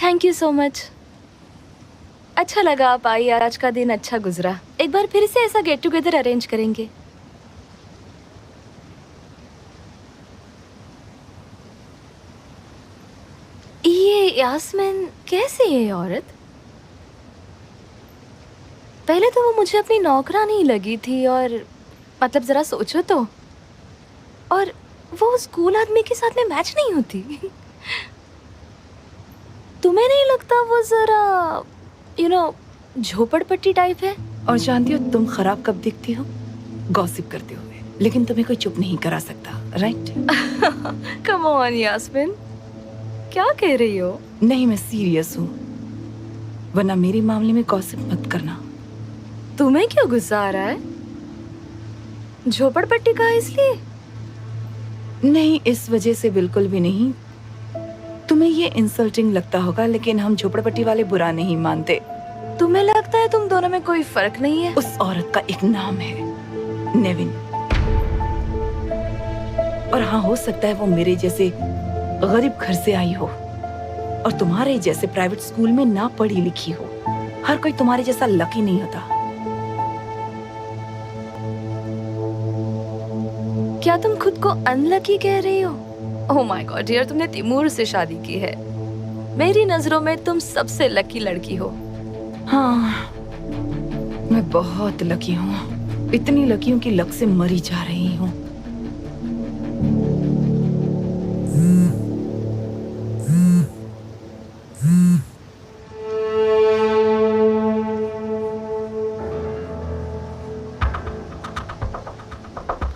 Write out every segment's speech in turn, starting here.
Thank you so much. अच्छा लगा आप आई, आज का दिन अच्छा गुजरा। एक बार फिर से ऐसा गेट टुगेदर अरेंज करेंगे। ये यास्मीन कैसी है ये औरत? पहले तो वो मुझे अपनी नौकरानी ही लगी थी, और मतलब जरा सोचो तो, और वो स्कूल आदमी के साथ में मैच नहीं होती। तुम्हें नहीं लगता वो जरा झोपड़पट्टी टाइप है? और जानती हो तुम खराब कब दिखती हो? गॉसिप करते हुए। लेकिन तुम्हें कोई चुप नहीं करा सकता, राइट? कम ऑन यास्मीन, क्या कह रही हो? नहीं, मैं सीरियस हूँ, वरना मेरे मामले में गॉसिप मत करना। तुम्हें क्यों गुस्सा आ रहा है? झोपड़पट्टी का इसलिए? नहीं, इस वजह से बिल्कुल भी नहीं। तुम्हें ये इंसल्टिंग लगता होगा, लेकिन हम झोपड़पट्टी वाले बुरा नहीं मानते। तुम्हें लगता है तुम दोनों में कोई फर्क नहीं है? उस औरत का एक नाम है, नेविन। और हाँ, हो सकता है वो मेरे जैसे गरीब घर से आई हो और तुम्हारे जैसे प्राइवेट स्कूल में ना पढ़ी लिखी हो। हर कोई तुम्हारे जैसा लकी नहीं होता। क्या तुम खुद को अनलकी कह रही हो? ओह माय गॉड यार, तुमने तिमूर से शादी की है। मेरी नजरों में तुम सबसे लकी लड़की हो। हाँ, मैं बहुत लकी हूँ। इतनी लकी हूँ कि लक से मरी जा रही हूँ।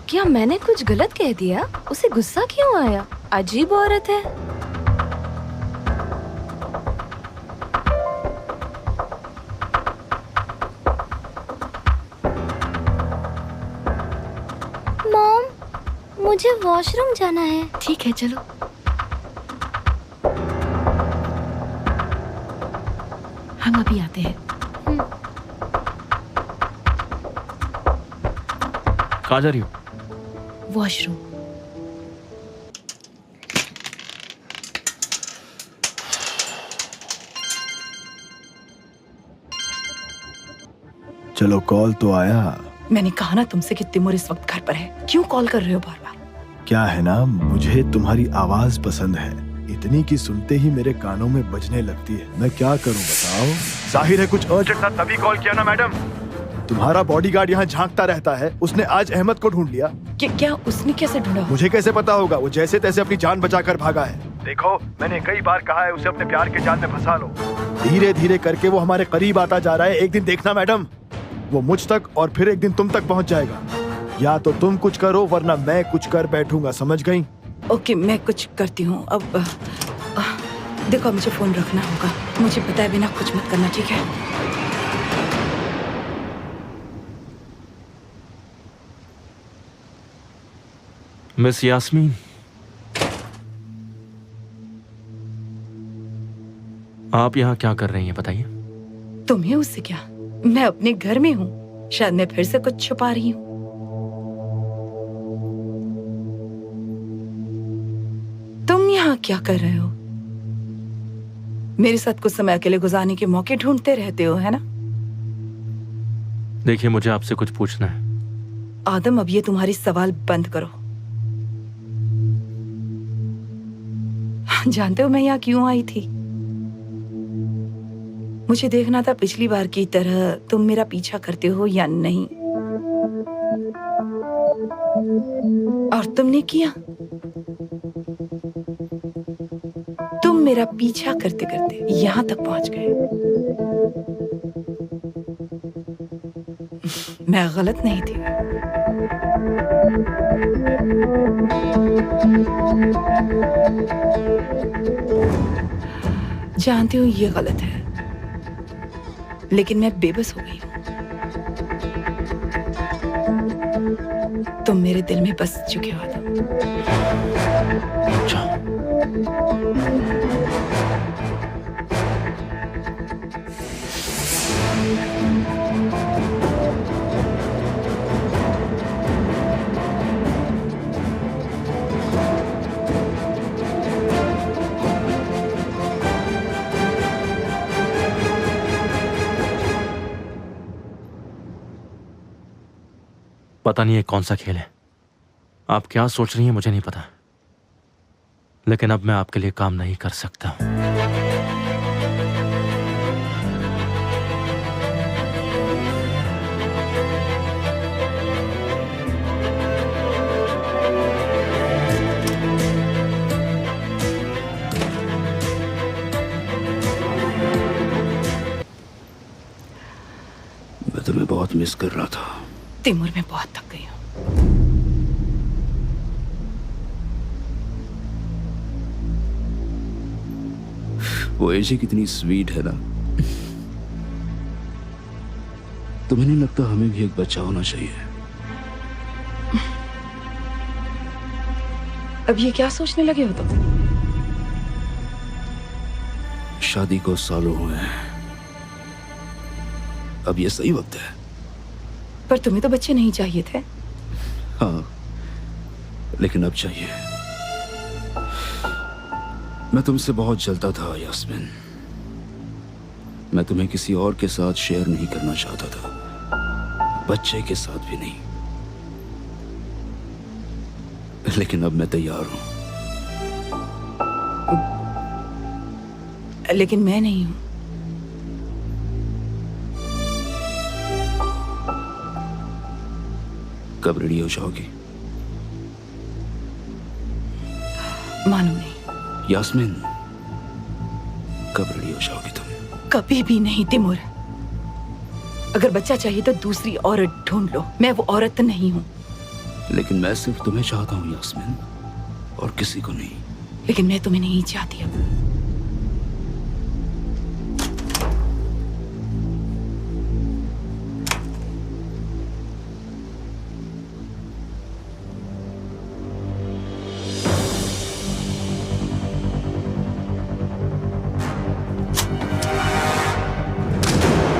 क्या मैंने कुछ गलत कह दिया? उसे गुस्सा क्यों आया? अजीब औरत है। मॉम, मुझे वॉशरूम जाना है। ठीक है, चलो। हम अभी आते हैं। कहाँ जा रही हो? वॉशरूम। चलो, कॉल तो आया। मैंने कहा ना तुमसे कि तिमूर इस वक्त घर पर है। क्यों कॉल कर रहे हो बार बार? क्या है ना, मुझे तुम्हारी आवाज पसंद है, इतनी कि सुनते ही मेरे कानों में बजने लगती है। मैं क्या करूं बताओ? जाहिर है कुछ अर्जेंट था, तभी कॉल किया ना मैडम। तुम्हारा बॉडीगार्ड यहाँ झांकता रहता है, उसने आज अहमद को ढूंढ लिया। क्या उसने कैसे ढूंढा? मुझे कैसे पता होगा? वो जैसे तैसे अपनी जान बचाकर भागा है। देखो, मैंने कई बार कहा है उसे अपने प्यार के जाल में फंसा लो। धीरे धीरे करके वो हमारे करीब आता जा रहा है। एक दिन देखना मैडम, वो मुझ तक और फिर एक दिन तुम तक पहुँच जाएगा। या तो तुम कुछ करो, वरना मैं कुछ कर बैठूंगा, समझ गई? ओके, मैं कुछ करती हूँ। अब देखो, मुझे फोन रखना होगा। मुझे बताए बिना कुछ मत करना, ठीक है? मिस यास्मीन, आप यहाँ क्या कर रही हैं बताइए? तुम्हें उससे क्या? मैं अपने घर में हूँ। शायद मैं फिर से कुछ छुपा रही हूँ। तुम यहाँ क्या कर रहे हो? मेरे साथ कुछ समय अकेले गुजारने के मौके ढूंढते रहते हो, है ना? देखिए, मुझे आपसे कुछ पूछना है। आदम, अब ये तुम्हारी सवाल बंद करो। जानते हो मैं यहाँ क्यों आई थी? मुझे देखना था पिछली बार की तरह तुम मेरा पीछा करते हो या नहीं। और तुमने किया। तुम मेरा पीछा करते करते यहाँ तक पहुंच गए। मैं गलत नहीं थी। जानती हूँ ये गलत है, लेकिन मैं बेबस हो गई हूँ। तुम मेरे दिल में बस चुके हो आदम। पता नहीं ये कौन सा खेल है। आप क्या सोच रही हैं मुझे नहीं पता, लेकिन अब मैं आपके लिए काम नहीं कर सकता। मैं तुम्हें बहुत मिस कर रहा था। तिमूर, मैं बहुत थक गई हूँ। वो एजी कितनी स्वीट है ना। तुम्हें नहीं लगता हमें भी एक बच्चा होना चाहिए? अब ये क्या सोचने लगे हो तुम? शादी को सालों हुए हैं, अब ये सही वक्त है। पर तुम्हें तो बच्चे नहीं चाहिए थे। हाँ, लेकिन अब चाहिए। मैं तुमसे बहुत जलता था यास्मीन। मैं तुम्हें किसी और के साथ शेयर नहीं करना चाहता था, बच्चे के साथ भी नहीं। लेकिन अब मैं तैयार हूं। लेकिन मैं नहीं हूं। कब रेडी हो जाओगी? मालूम नहीं। यास्मीन, कब रेडी हो जाओगी तुम? कभी भी नहीं तिमूर। अगर बच्चा चाहिए तो दूसरी औरत ढूंढ लो, मैं वो औरत नहीं हूं। लेकिन मैं सिर्फ तुम्हें चाहता हूं यास्मीन, और किसी को नहीं। लेकिन मैं तुम्हें नहीं चाहती अब।